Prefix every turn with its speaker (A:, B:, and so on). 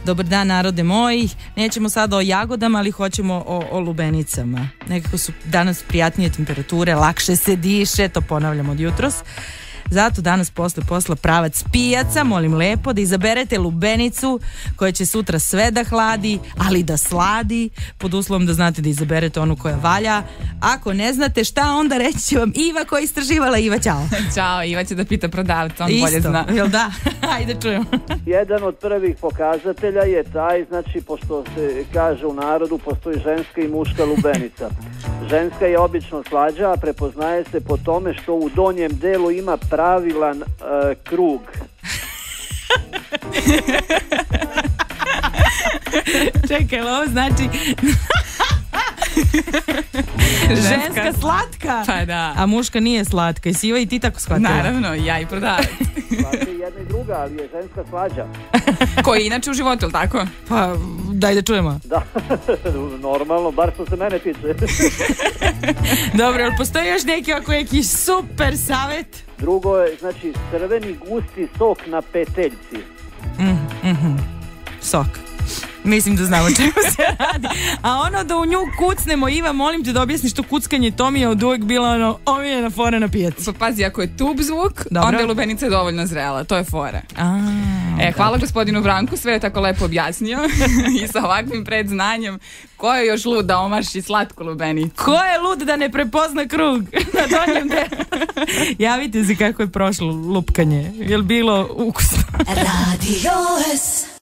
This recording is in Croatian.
A: Dobar dan narode moji, nećemo sada o jagodama, ali hoćemo o lubenicama. Nekako su danas prijatnije temperature, lakše se diše, to ponavljam od jutros. Zato danas posle posla pravac pijaca, molim lepo da izaberete lubenicu koja će sutra sve da hladi, ali da sladi, pod uslovom da znate da izaberete onu koja valja. Ako ne znate šta, onda reći će vam Iva koja je istraživala. Iva, čao.
B: Ćao, Iva će da pita prodavca, on bolje zna.
A: Jel da? Ajde čujemo.
C: Jedan od prvih pokazatelja je taj, znači, pošto se kaže u narodu, postoji ženska i muška lubenica. Ženska je obično slađa, a prepoznaje se po tome što u donjem delu ima pravilan krug.
A: Čekaj, ovo znači ženska slatka,
B: pa da.
A: A muška nije slatka. Jesi Iva i ti tako shvatila?
B: Naravno, ja i prodavac.
C: Slatka je jedna i druga, ali je ženska slađa.
B: Koji je inače u životu, ili tako?
A: Pa, daj da čujemo.
C: Da, normalno, bar što se mene tiče.
A: Dobro, ali postoji još neki super savjet?
C: Drugo je, znači, crveni gusti sok na peteljci.
A: Sok. Mislim da znamo čemu se radi. A ono da u nju kucnemo, Iva, molim te da objasniš to kuckanje, to mi je od uvek bila omiljena fora na pijaci.
B: Pa pazi, ako je tub zvuk,
A: dobro,
B: onda je lubenica dovoljno zrela, to je fora. Hvala gospodinu Branku, sve je tako lepo objasnio i sa ovakvim predznanjem. Ko je još lud da omaši slatku lubenicu?
A: Ko je lud da ne prepozna krug na donjem delu? Javite se kako je prošlo lupkanje. Je li bilo ukusno?
D: Radio S.